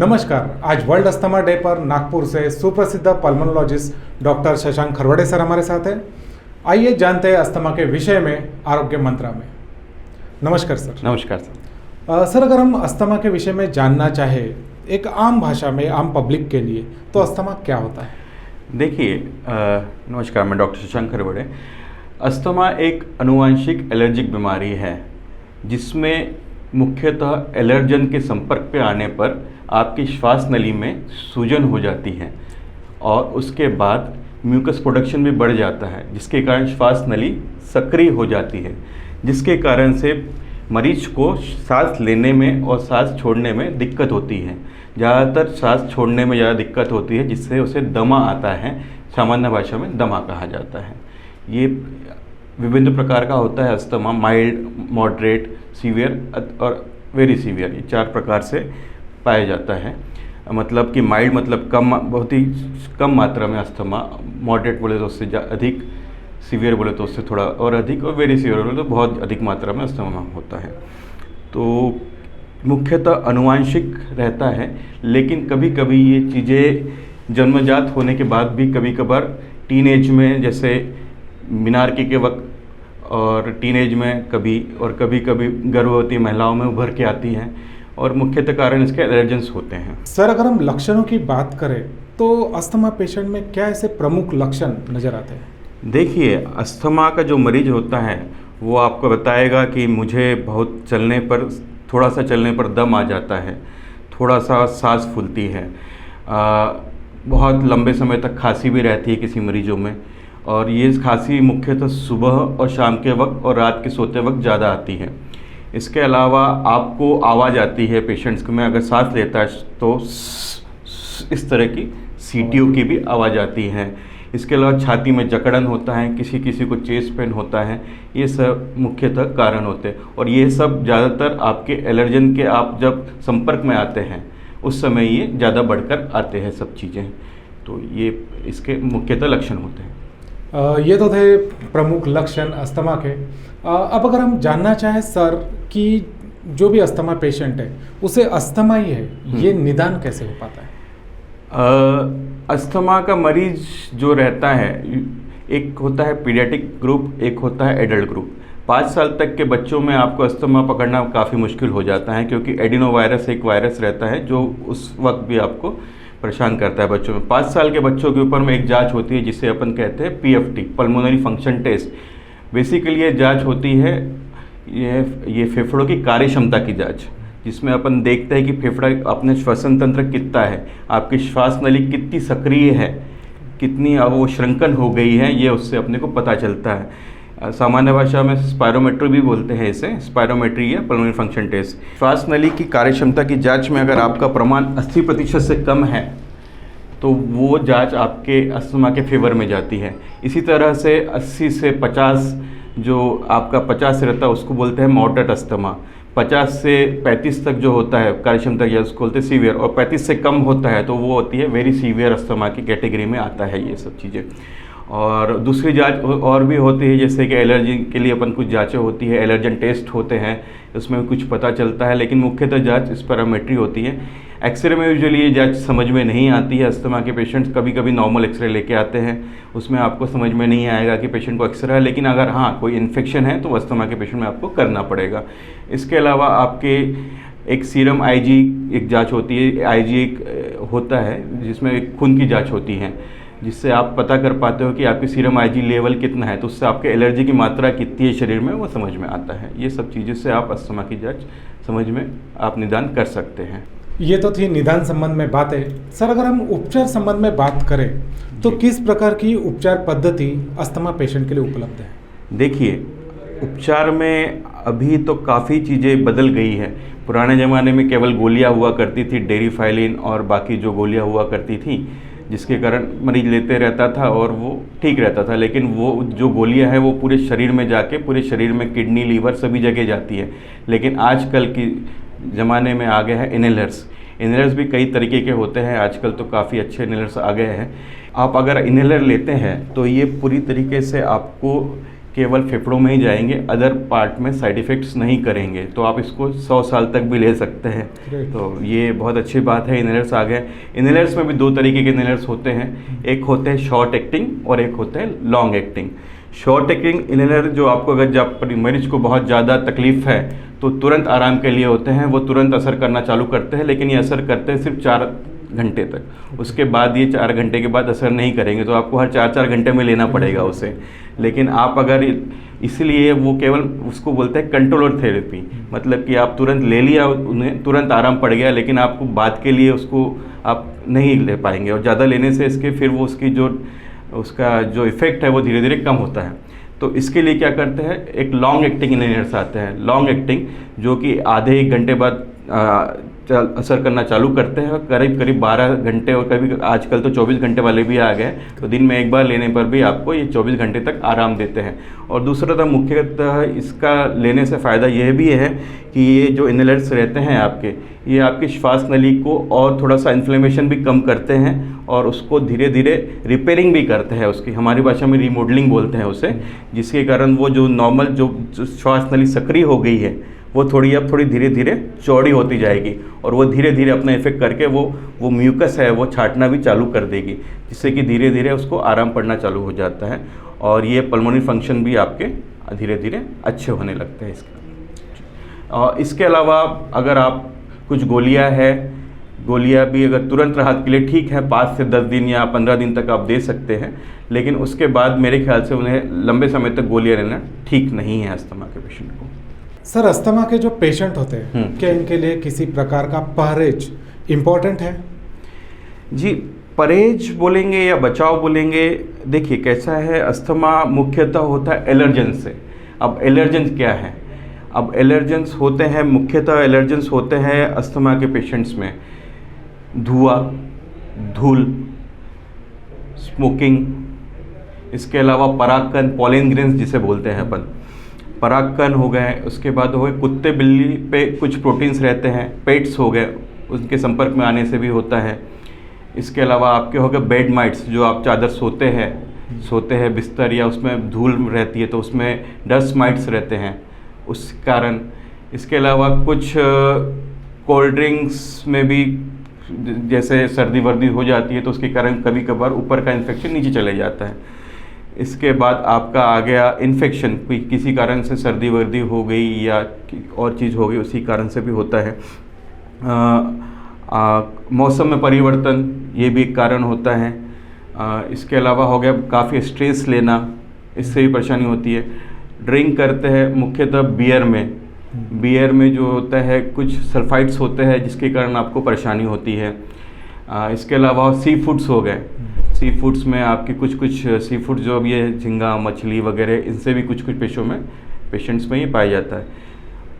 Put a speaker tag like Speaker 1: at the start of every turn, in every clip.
Speaker 1: नमस्कार। आज world asthma day पर नागपुर से सुप्रसिद्ध पल्मोनोलॉजिस्ट डॉक्टर शशांक खरवड़े सर हमारे साथ हैं। आइए जानते हैं अस्थमा के विषय में आरोग्य मंत्रा में। नमस्कार सर।
Speaker 2: नमस्कार सर।
Speaker 1: सर, अगर हम अस्थमा के विषय में जानना चाहे एक आम भाषा में, आम पब्लिक के लिए, तो अस्थमा क्या होता है?
Speaker 2: देखिए, नमस्कार, मैं डॉक्टर शशांक खरवड़े। अस्थमा एक आनुवंशिक एलर्जिक बीमारी है जिसमें मुख्यतः एलर्जन के संपर्क पे आने पर आपकी श्वास नली में सूजन हो जाती है और उसके बाद म्यूकस प्रोडक्शन भी बढ़ जाता है, जिसके कारण श्वास नली सक्रिय हो जाती है, जिसके कारण से मरीज को सांस लेने में और सांस छोड़ने में दिक्कत होती है। ज़्यादातर सांस छोड़ने में ज़्यादा दिक्कत होती है, जिससे उसे दमा आता है। सामान्य भाषा में दमा कहा जाता है। ये विभिन्न प्रकार का होता है अस्थमा, माइल्ड, मॉडरेट, सीवियर और वेरी सीवियर। ये 4 प्रकार से पाया जाता है। मतलब कि माइल्ड मतलब कम, बहुत ही कम मात्रा में अस्थमा, मॉडरेट बोले तो उससे अधिक, सीवियर बोले तो उससे थोड़ा और अधिक, और वेरी सीवियर बोले तो बहुत अधिक मात्रा में अस्थमा होता है। तो मुख्यतः आनुवंशिक रहता है, लेकिन कभी कभी ये चीज़ें जन्मजात होने के बाद भी कभी कभार टीनेज में, जैसे मिनारकी के वक्त और टीनेज में कभी कभी गर्भवती महिलाओं में उभर के आती हैं, और मुख्यतः कारण इसके एलर्जेंस होते हैं।
Speaker 1: सर, अगर हम लक्षणों की बात करें तो अस्थमा पेशेंट में क्या ऐसे प्रमुख लक्षण नज़र आते हैं?
Speaker 2: देखिए, अस्थमा का जो मरीज होता है वो आपको बताएगा कि मुझे बहुत चलने पर, थोड़ा सा चलने पर दम आ जाता है, थोड़ा सा सांस फूलती है, बहुत लंबे समय तक खांसी भी रहती है किसी मरीजों में, और ये खांसी मुख्यतः सुबह और शाम के वक्त और रात के सोते वक्त ज़्यादा आती है। इसके अलावा आपको आवाज़ आती है पेशेंट्स में, अगर सांस लेता है तो इस तरह की सीटियों की भी आवाज़ आती है। इसके अलावा छाती में जकड़न होता है, किसी किसी को चेस्ट पेन होता है। ये सब मुख्यतः कारण होते हैं, और ये सब ज़्यादातर आपके एलर्जन के आप जब संपर्क में आते हैं उस समय ये ज़्यादा बढ़कर आते हैं सब चीज़ें। तो ये इसके मुख्यतः लक्षण होते हैं।
Speaker 1: ये तो थे प्रमुख लक्षण अस्थमा के। अब अगर हम जानना चाहें सर कि जो भी अस्थमा पेशेंट है उसे अस्थमा ही है, ये निदान कैसे हो पाता है?
Speaker 2: अस्थमा का मरीज जो रहता है, एक होता है पीडियाट्रिक ग्रुप, एक होता है एडल्ट ग्रुप। 5 साल तक के बच्चों में आपको अस्थमा पकड़ना काफ़ी मुश्किल हो जाता है, क्योंकि एडिनोवायरस एक वायरस रहता है जो उस वक्त भी आपको परेशान करता है बच्चों में। 5 साल के बच्चों के ऊपर में एक जांच होती है जिसे अपन कहते हैं PFT, pulmonary function test. Basically ये जांच होती है, ये फेफड़ों की कार्य क्षमता की जांच, जिसमें अपन देखते हैं कि फेफड़ा अपने श्वसन तंत्र कितना है, आपकी श्वास नली कितनी सक्रिय है, कितनी अब वो श्रंकन हो गई है, ये उससे अपने को पता चलता है। सामान्य भाषा में स्पायरोमेट्री भी बोलते हैं इसे। स्पायरोमेट्री है पल्मोनरी फंक्शन टेस्ट। श्वास नली की कार्य क्षमता की जांच में अगर आपका प्रमाण 80% से कम है तो वो जांच आपके अस्थमा के फेवर में जाती है। इसी तरह से 80 से 50, जो आपका 50 से रहता है उसको बोलते हैं मॉडरेट अस्थमा। 50 से 35 तक जो होता है कार्य क्षमता की, उसको बोलते हैं सीवियर, और 35 से कम होता है तो वो होती है वेरी सीवियर अस्थमा की कैटेगरी में आता है ये सब चीज़ें। और दूसरी जांच और भी होती है, जैसे कि एलर्जी के लिए अपन कुछ जांचें होती है, एलर्जन टेस्ट होते हैं, उसमें कुछ पता चलता है, लेकिन मुख्यतः जांच स्पायरोमेट्री होती है। एक्सरे में यूजुअली ये जांच समझ में नहीं आती है। अस्थमा के पेशेंट्स कभी कभी नॉर्मल एक्सरे लेके आते हैं, उसमें आपको समझ में नहीं आएगा कि पेशेंट को एक्सरे है, लेकिन अगर हाँ कोई इन्फेक्शन है तो अस्थमा के पेशेंट में आपको करना पड़ेगा। इसके अलावा आपके एक सीरम IG एक जाँच होती है। IG एक होता है जिसमें एक खून की जाँच होती है, जिससे आप पता कर पाते हो कि आपकी सीरम IG लेवल कितना है, तो उससे आपके एलर्जी की मात्रा कितनी है शरीर में वो समझ में आता है। ये सब चीज़ों से आप अस्थमा की जांच समझ में आप निदान कर सकते हैं।
Speaker 1: ये तो थी निदान संबंध में बातें। सर, अगर हम उपचार संबंध में बात करें तो किस प्रकार की उपचार पद्धति अस्थमा पेशेंट के लिए उपलब्ध है?
Speaker 2: देखिए, उपचार में अभी तो काफ़ी चीज़ें बदल गई है। पुराने ज़माने में केवल गोलियाँ हुआ करती थी, डेरिफाइलिन और बाकी जो गोलियाँ हुआ करती थी, जिसके कारण मरीज लेते रहता था और वो ठीक रहता था। लेकिन वो जो गोलियां हैं वो पूरे शरीर में जाके, पूरे शरीर में किडनी, लीवर सभी जगह जाती है। लेकिन आजकल की ज़माने में आ गया है इनहेलर्स। इनहेलर्स भी कई तरीके के होते हैं, आजकल तो काफ़ी अच्छे इनहेलर्स आ गए हैं। आप अगर इनहेलर लेते हैं तो ये पूरी तरीके से आपको केवल फेफड़ों में ही जाएंगे, अदर पार्ट में साइड इफ़ेक्ट्स नहीं करेंगे। तो आप इसको 100 साल तक भी ले सकते हैं। तो ये बहुत अच्छी बात है। इनहेलर्स आ गए। इनहेलर्स में भी 2 तरीके के इनहेलर्स होते हैं, एक होते हैं शॉर्ट एक्टिंग और एक होते हैं long acting. Short acting inhaler जो आपको अगर जब मरीज को बहुत ज़्यादा तकलीफ़ है तो तुरंत आराम के लिए होते हैं, वो तुरंत असर करना चालू करते हैं, लेकिन ये असर करते हैं सिर्फ 4 घंटे तक। उसके बाद ये 4 घंटे के बाद असर नहीं करेंगे, तो आपको हर 4-4 घंटे में लेना पड़ेगा उसे। लेकिन आप अगर इसलिए वो केवल उसको बोलते हैं कंट्रोलर थेरेपी, मतलब कि आप तुरंत ले लिया, उन्हें तुरंत आराम पड़ गया, लेकिन आपको बाद के लिए उसको आप नहीं ले पाएंगे, और ज़्यादा लेने से इसके फिर वो उसका जो इफ़ेक्ट है वो धीरे धीरे कम होता है। तो इसके लिए क्या करते हैं, एक लॉन्ग एक्टिंग इनहेलर्स आते हैं। लॉन्ग एक्टिंग जो कि आधे 1 घंटे बाद असर करना चालू करते हैं, करीब करीब 12 घंटे, और कभी आजकल तो 24 घंटे वाले भी आ गए। तो दिन में 1 बार लेने पर भी आपको ये 24 घंटे तक आराम देते हैं। और दूसरा मुख्यतः इसका लेने से फ़ायदा यह भी है कि ये जो इनहेलर्स रहते हैं आपके, ये आपकी श्वास नली को और थोड़ा सा इन्फ्लेमेशन भी कम करते हैं, और उसको धीरे धीरे रिपेयरिंग भी करते हैं। उसकी हमारी भाषा में रीमॉडलिंग बोलते हैं उसे, जिसके कारण वो जो नॉर्मल जो श्वास नली सक्रिय हो गई है वो अब थोड़ी धीरे धीरे चौड़ी होती जाएगी, और वो धीरे धीरे अपना इफेक्ट करके वो म्यूकस है वो छाटना भी चालू कर देगी, जिससे कि धीरे धीरे उसको आराम पड़ना चालू हो जाता है, और ये पल्मोनरी फंक्शन भी आपके धीरे धीरे अच्छे होने लगते हैं इसके। और इसके अलावा अगर आप कुछ गोलियां भी अगर तुरंत राहत के लिए ठीक है, 5 से 10 दिन या 15 दिन तक आप दे सकते हैं, लेकिन उसके बाद मेरे ख्याल से उन्हें लंबे समय तक गोलियां लेना ठीक नहीं है अस्थमा के पेशेंट को।
Speaker 1: सर, अस्थमा के जो पेशेंट होते हैं, क्या इनके लिए किसी प्रकार का परहेज इम्पोर्टेंट है?
Speaker 2: जी, परहेज बोलेंगे या बचाव बोलेंगे, देखिए कैसा है, अस्थमा मुख्यतः होता है एलर्जेंस से। अब एलर्जेंस क्या है? अब एलर्जेंस होते हैं, मुख्यतः एलर्जेंस होते हैं अस्थमा के पेशेंट्स में धुआं, धूल, स्मोकिंग, इसके अलावा परागकण, पॉलन ग्रेन्स जिसे बोलते हैं अपन, परागकण हो गए। उसके बाद हो गए कुत्ते बिल्ली पे कुछ प्रोटीन्स रहते हैं, पेट्स हो गए, उनके संपर्क में आने से भी होता है। इसके अलावा आपके हो गए बेड माइट्स, जो आप चादर सोते हैं बिस्तर, या उसमें धूल रहती है तो उसमें डस्ट माइट्स रहते हैं उस कारण। इसके अलावा कुछ कोल्ड ड्रिंक्स में भी जैसे सर्दी वर्दी हो जाती है तो उसके कारण कभी कभार ऊपर का इन्फेक्शन नीचे चले जाता है। इसके बाद आपका आ गया इन्फेक्शन, कोई किसी कारण से सर्दी वर्दी हो गई या और चीज़ हो गई, उसी कारण से भी होता है। मौसम में परिवर्तन, ये भी एक कारण होता है। इसके अलावा हो गया काफ़ी स्ट्रेस लेना, इससे भी परेशानी होती है। ड्रिंक करते हैं मुख्यतः बियर में जो होता है कुछ सल्फाइड्स होते हैं जिसके कारण आपको परेशानी होती है। इसके अलावा सी फूड्स हो गए, सी फूड्स में आपके कुछ सी फूड जो अब ये झींगा मछली वगैरह, इनसे भी कुछ पेशेंट्स में ये पाया जाता है।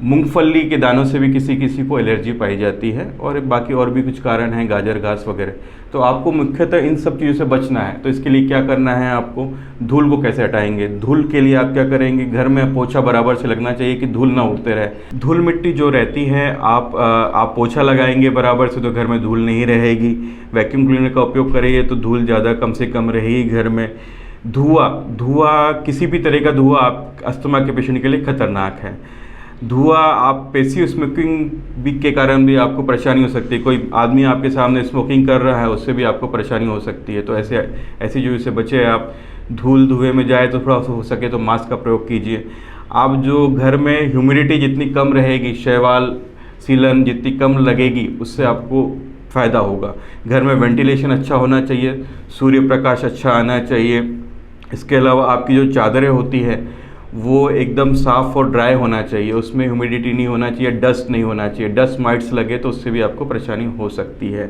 Speaker 2: मूंगफली के दानों से भी किसी को एलर्जी पाई जाती है, और बाकी और भी कुछ कारण हैं, गाजर घास वगैरह। तो आपको मुख्यतः इन सब चीज़ों से बचना है। तो इसके लिए क्या करना है आपको, धूल को कैसे हटाएंगे? धूल के लिए आप क्या करेंगे, घर में पोछा बराबर से लगना चाहिए कि धूल ना उड़ते रहे। धूल मिट्टी जो रहती है, आप पोछा लगाएंगे बराबर से तो घर में धूल नहीं रहेगी। वैक्यूम क्लीनर का उपयोग करेंगे तो धूल ज़्यादा कम से कम रहेगी घर में। धुआं, किसी भी तरह का धुआं आप अस्थमा के पेशेंट के लिए खतरनाक है। धुआं, आप पैसिव स्मोकिंग भी के कारण भी आपको परेशानी हो सकती है। कोई आदमी आपके सामने स्मोकिंग कर रहा है, उससे भी आपको परेशानी हो सकती है। तो ऐसी चीज़ों से बचे आप। धूल धुएं में जाए तो थोड़ा हो सके तो मास्क का प्रयोग कीजिए। आप जो घर में ह्यूमिडिटी जितनी कम रहेगी, शैवाल सीलन जितनी कम लगेगी, उससे आपको फ़ायदा होगा। घर में वेंटिलेशन अच्छा होना चाहिए, सूर्य प्रकाश अच्छा आना चाहिए। इसके अलावा आपकी जो चादरें होती है वो एकदम साफ़ और ड्राई होना चाहिए, उसमें ह्यूमिडिटी नहीं होना चाहिए, डस्ट नहीं होना चाहिए। डस्ट माइट्स लगे तो उससे भी आपको परेशानी हो सकती है।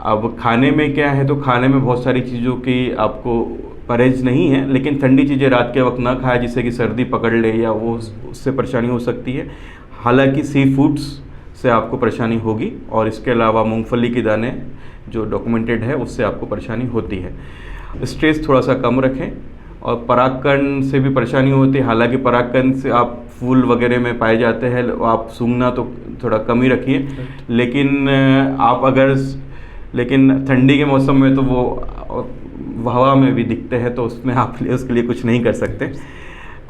Speaker 2: अब खाने में क्या है, तो खाने में बहुत सारी चीज़ों की आपको परहेज नहीं है, लेकिन ठंडी चीज़ें रात के वक्त ना खाएं जिससे कि सर्दी पकड़ ले या वो उससे परेशानी हो सकती है। हालांकि सी फूड्स से आपको परेशानी होगी, और इसके अलावा मूंगफली के दाने जो डॉक्यूमेंटेड है उससे आपको परेशानी होती है। स्ट्रेस थोड़ा सा कम रखें, और परागकण से भी परेशानी होती है। हालांकि परागकण से आप फूल वगैरह में पाए जाते हैं, आप सूंघना तो थोड़ा कम ही रखिए। लेकिन ठंडी के मौसम में तो वो हवा में भी दिखते हैं, तो उसमें आप उसके लिए कुछ नहीं कर सकते।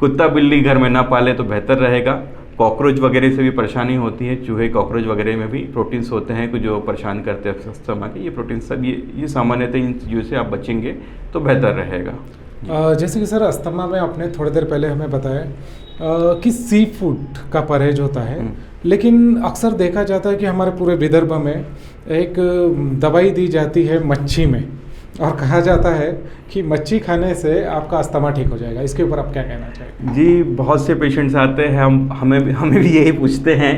Speaker 2: कुत्ता बिल्ली घर में ना पाले तो बेहतर रहेगा। कॉकरोच वगैरह से भी परेशानी होती है, चूहे कॉकरोच वगैरह में भी प्रोटीन्स होते हैं कुछ जो परेशान करते हैं अस्थमा के। ये प्रोटीन सब ये सामान्यतः इन चीज़ों से आप बचेंगे तो बेहतर रहेगा।
Speaker 1: जैसे कि सर अस्थमा में आपने थोड़ी देर पहले हमें बताया कि सी फूड का परहेज होता है, लेकिन अक्सर देखा जाता है कि हमारे पूरे विदर्भ में एक दवाई दी जाती है मच्छी में, और कहा जाता है कि मच्छी खाने से आपका अस्थमा ठीक हो जाएगा। इसके ऊपर आप क्या कहना चाहेंगे?
Speaker 2: जी, बहुत से पेशेंट्स आते हैं, हमें भी यही पूछते हैं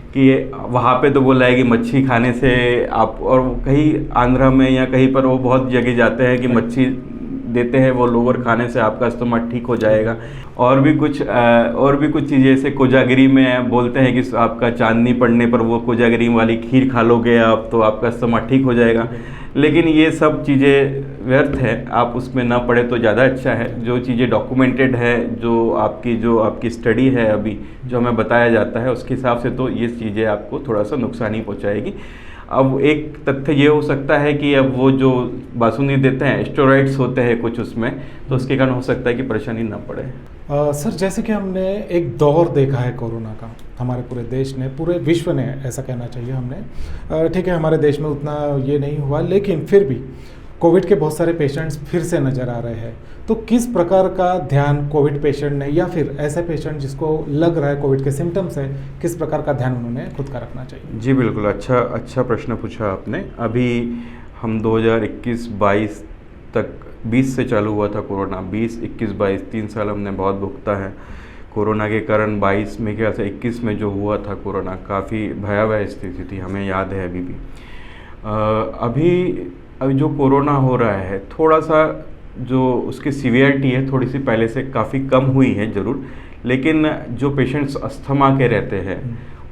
Speaker 2: कि वहाँ पे तो बोला है कि मच्छी खाने से आप, और कहीं आंध्रा में या कहीं पर वो बहुत जगह जाते हैं कि मच्छी देते हैं वो लोग और खाने से आपका अस्थमा ठीक हो जाएगा। और भी कुछ चीज़ें जैसे कोजागिरी में बोलते हैं कि आपका चांदनी पड़ने पर वो कोजागिरी वाली खीर खा लोगे आप तो आपका अस्थमा ठीक हो जाएगा। लेकिन ये सब चीज़ें व्यर्थ है, आप उसमें ना पड़े तो ज़्यादा अच्छा है। जो चीज़ें डॉक्यूमेंटेड है, जो आपकी स्टडी है अभी जो हमें बताया जाता है उसके हिसाब से तो ये चीज़ें आपको थोड़ा सा नुकसान ही पहुँचाएगी। अब एक तथ्य ये हो सकता है कि अब वो जो बासुंदी देते हैं स्टेरॉइड्स होते हैं कुछ उसमें, तो उसके कारण हो सकता है कि परेशानी ना पड़े।
Speaker 1: सर जैसे कि हमने एक दौर देखा है कोरोना का, हमारे पूरे देश ने, पूरे विश्व ने, ऐसा कहना चाहिए हमने, ठीक है हमारे देश में उतना ये नहीं हुआ, लेकिन फिर भी कोविड के बहुत सारे पेशेंट्स फिर से नज़र आ रहे हैं। तो किस प्रकार का ध्यान कोविड पेशेंट ने, या फिर ऐसे पेशेंट जिसको लग रहा है कोविड के सिम्टम्स है, किस प्रकार का ध्यान उन्होंने खुद का रखना चाहिए?
Speaker 2: जी बिल्कुल, अच्छा प्रश्न पूछा आपने। अभी हम 2021-22 तक 20 से चालू हुआ था कोरोना, 20, 21, 22 3 साल हमने बहुत भुगता है कोरोना के कारण। 22 में क्या से 21 में जो हुआ था कोरोना, काफ़ी भयावह स्थिति थी, हमें याद है अभी भी। अभी जो कोरोना हो रहा है, थोड़ा सा जो उसकी सीवियरिटी है थोड़ी सी पहले से काफ़ी कम हुई है ज़रूर, लेकिन जो पेशेंट्स अस्थमा के रहते हैं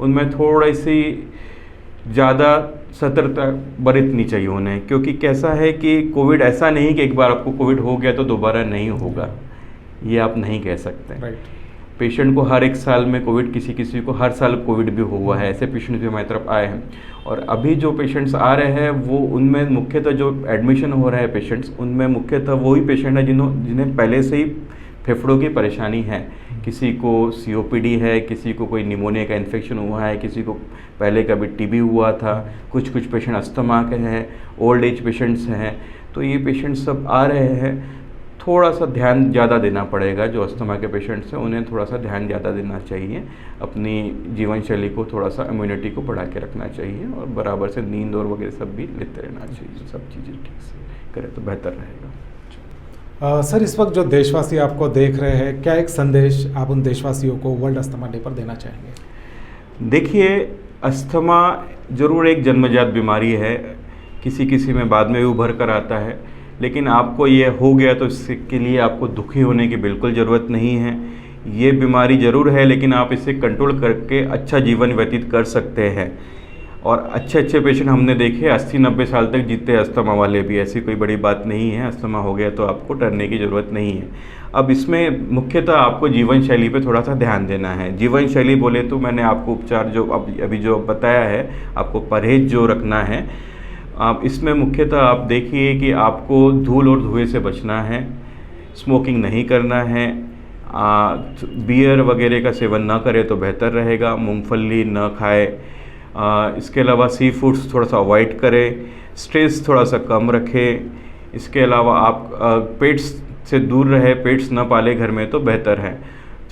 Speaker 2: उनमें थोड़ी सी ज़्यादा सतर्कता बरतनी चाहिए उन्हें। क्योंकि कैसा है कि कोविड ऐसा नहीं कि एक बार आपको कोविड हो गया तो दोबारा नहीं होगा, ये आप नहीं कह सकते।
Speaker 1: राइट।
Speaker 2: पेशेंट को हर एक साल में कोविड, किसी को हर साल कोविड भी हुआ है, ऐसे पेशेंट भी हमारी तरफ आए हैं। और अभी जो पेशेंट्स आ रहे हैं वो उनमें मुख्यतः जो एडमिशन हो रहे हैं पेशेंट्स, उनमें मुख्यतः वही पेशेंट है जिन्हें पहले से ही फेफड़ों की परेशानी है। किसी को COPD है, किसी को कोई निमोनिया का इन्फेक्शन हुआ है, किसी को पहले कभी TB हुआ था, कुछ पेशेंट अस्थमा के हैं, ओल्ड एज पेशेंट्स हैं। तो ये पेशेंट्स सब आ रहे हैं, थोड़ा सा ध्यान ज़्यादा देना पड़ेगा। जो अस्थमा के पेशेंट्स हैं उन्हें थोड़ा सा ध्यान ज़्यादा देना चाहिए, अपनी जीवन शैली को थोड़ा सा इम्यूनिटी को बढ़ा के रखना चाहिए, और बराबर से नींद और वगैरह सब भी लेते रहना चाहिए। सब चीज़ें ठीक से करें तो बेहतर रहेगा।
Speaker 1: सर इस वक्त जो देशवासी आपको देख रहे हैं, क्या एक संदेश आप उन देशवासियों को वर्ल्ड अस्थमा डे पर देना चाहेंगे?
Speaker 2: देखिए, अस्थमा ज़रूर एक जन्मजात बीमारी है, किसी में बाद में भी उभर कर आता है, लेकिन आपको ये हो गया तो इसके लिए आपको दुखी होने की बिल्कुल ज़रूरत नहीं है। ये बीमारी ज़रूर है, लेकिन आप इसे कंट्रोल करके अच्छा जीवन व्यतीत कर सकते हैं। और अच्छे पेशेंट हमने देखे 80-90 साल तक जीते अस्थमा वाले भी, ऐसी कोई बड़ी बात नहीं है। अस्थमा हो गया तो आपको डरने की ज़रूरत नहीं है। अब इसमें मुख्यतः आपको जीवन शैली पे थोड़ा सा ध्यान देना है। जीवन शैली बोले तो मैंने आपको उपचार जो अभी जो बताया है, आपको परहेज जो रखना है, आप इसमें मुख्यतः आप देखिए कि आपको धूल और धुएं से बचना है, स्मोकिंग नहीं करना है, बियर वगैरह का सेवन ना करें तो बेहतर रहेगा, मूंगफली न खाए, इसके अलावा सी फूड्स थोड़ा सा अवॉइड करें, स्ट्रेस थोड़ा सा कम रखें। इसके अलावा आप पेट्स से दूर रहे, पेट्स न पाले घर में तो बेहतर है।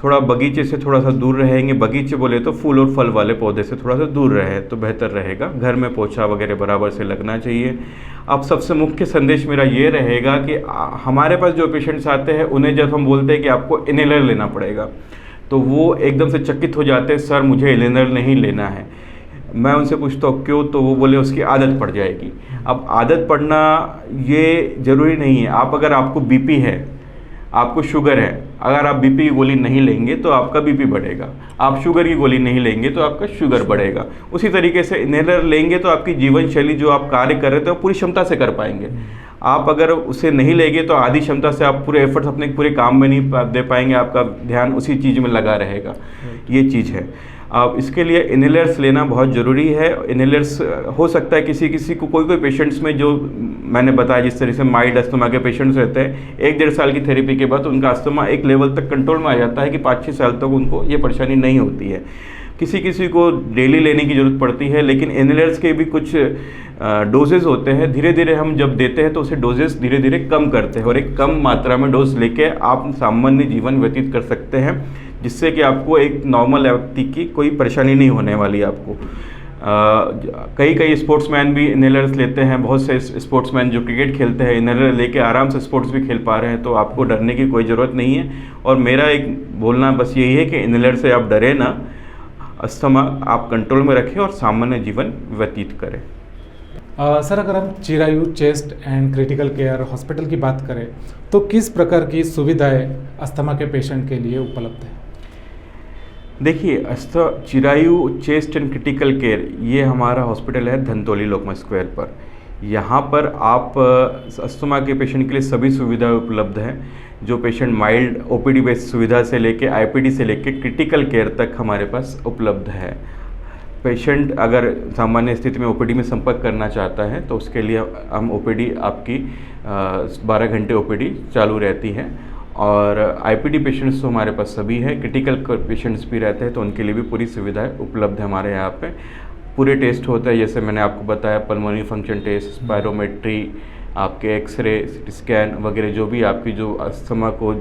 Speaker 2: थोड़ा बगीचे से थोड़ा सा दूर रहेंगे, बगीचे बोले तो फूल और फल वाले पौधे से थोड़ा सा दूर रहे तो बेहतर रहेगा। घर में पोछा वगैरह बराबर से लगना चाहिए। अब सबसे मुख्य संदेश मेरा ये रहेगा कि हमारे पास जो पेशेंट्स आते हैं उन्हें जब हम बोलते हैं कि आपको इनहेलर लेना पड़ेगा तो वो एकदम से चकित हो जाते हैं, सर मुझे इनहेलर नहीं लेना है। मैं उनसे पूछता हूँ क्यों, तो वो बोले उसकी आदत पड़ जाएगी। अब आदत पड़ना ये ज़रूरी नहीं है। अगर आपको BP है, आपको शुगर है, अगर आप BP की गोली नहीं लेंगे तो आपका BP बढ़ेगा, आप शुगर की गोली नहीं लेंगे तो आपका शुगर बढ़ेगा। उसी तरीके से इनहेलर लेंगे तो आपकी जीवन शैली जो आप कार्य कर रहे थे वो पूरी क्षमता से कर पाएंगे। आप अगर उसे नहीं लेंगे तो आधी क्षमता से आप पूरे एफर्ट्स अपने पूरे काम में नहीं दे पाएंगे, आपका ध्यान उसी चीज़ में लगा रहेगा। ये चीज़ है। अब इसके लिए इनहेलर्स लेना बहुत ज़रूरी है। इनहेलर्स हो सकता है किसी को कोई पेशेंट्स में, जो मैंने बताया जिस तरह से माइल्ड अस्थमा के पेशेंट्स रहते हैं, 1-1.5 साल की थेरेपी के बाद उनका अस्थमा एक लेवल तक कंट्रोल में आ जाता है कि 5-6 साल तक उनको ये परेशानी नहीं होती है। किसी को डेली लेने की ज़रूरत पड़ती है, लेकिन इनहेलर्स के भी कुछ डोजेज़ होते हैं। धीरे धीरे हम जब देते हैं तो उसे डोजेज़ धीरे धीरे कम करते हैं और एक कम मात्रा में डोज लेके आप सामान्य जीवन व्यतीत कर सकते हैं, जिससे कि आपको एक नॉर्मल व्यक्ति की कोई परेशानी नहीं होने वाली आपको। कई स्पोर्ट्समैन भी इनहेलर्स लेते हैं। बहुत से स्पोर्ट्समैन जो क्रिकेट खेलते हैं इनहेलर लेके आराम से स्पोर्ट्स भी खेल पा रहे हैं, तो आपको डरने की कोई ज़रूरत नहीं है। और मेरा एक बोलना बस यही है कि इनहेलर से आप डरें ना, अस्थमा आप कंट्रोल में रखें और सामान्य जीवन व्यतीत करें।
Speaker 1: सर, अगर हम Chirayu chest and critical care hospital की बात करें तो किस प्रकार की सुविधाएं अस्थमा के पेशेंट के लिए उपलब्ध है?
Speaker 2: देखिए, Chirayu chest and critical care ये हमारा हॉस्पिटल है धनतोली लोकमा स्क्वायर पर। यहाँ पर आप अस्थमा के पेशेंट के लिए सभी सुविधाएं उपलब्ध हैं। जो पेशेंट माइल्ड ओपीडी बेस्ड सुविधा से लेके आईपीडी से लेके क्रिटिकल केयर तक हमारे पास उपलब्ध है। पेशेंट अगर सामान्य स्थिति में ओपीडी में संपर्क करना चाहता है तो उसके लिए हम ओपीडी आपकी 12 घंटे ओपीडी चालू रहती है। और आईपीडी पेशेंट्स तो हमारे पास सभी हैं, क्रिटिकल पेशेंट्स भी रहते हैं तो उनके लिए भी पूरी सुविधाएं उपलब्ध है हमारे यहाँ पे। पूरे टेस्ट होते हैं, जैसे मैंने आपको बताया, पल्मोनरी फंक्शन टेस्ट, स्पायरोमेट्री, आपके एक्सरे, सीटी स्कैन वगैरह, जो भी आपकी जो अस्थमा को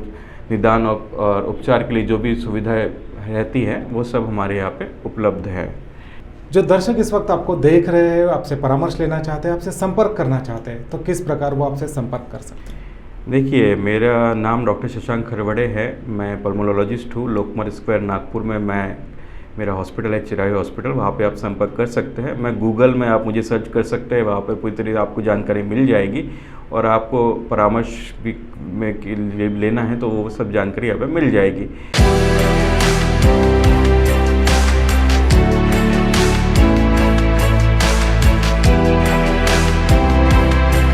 Speaker 2: निदान और उपचार के लिए जो भी सुविधाएं रहती हैं वो सब हमारे यहाँ पे उपलब्ध है।
Speaker 1: जो दर्शक इस वक्त आपको देख रहे हैं, आपसे परामर्श लेना चाहते हैं, आपसे संपर्क करना चाहते हैं, तो किस प्रकार वो आपसे संपर्क कर सकते हैं?
Speaker 2: देखिए, मेरा नाम डॉक्टर शशांक खरवड़े है। मैं पल्मोनोलॉजिस्ट हूँ। लोकमर स्क्वायर नागपुर में मेरा हॉस्पिटल है, चिरायु हॉस्पिटल। वहाँ पे आप संपर्क कर सकते हैं। मैं गूगल में आप मुझे सर्च कर सकते हैं, वहाँ पे पूरी तरह आपको जानकारी मिल जाएगी। और आपको परामर्श भी में लेना है तो वो सब जानकारी यहाँ पे मिल जाएगी।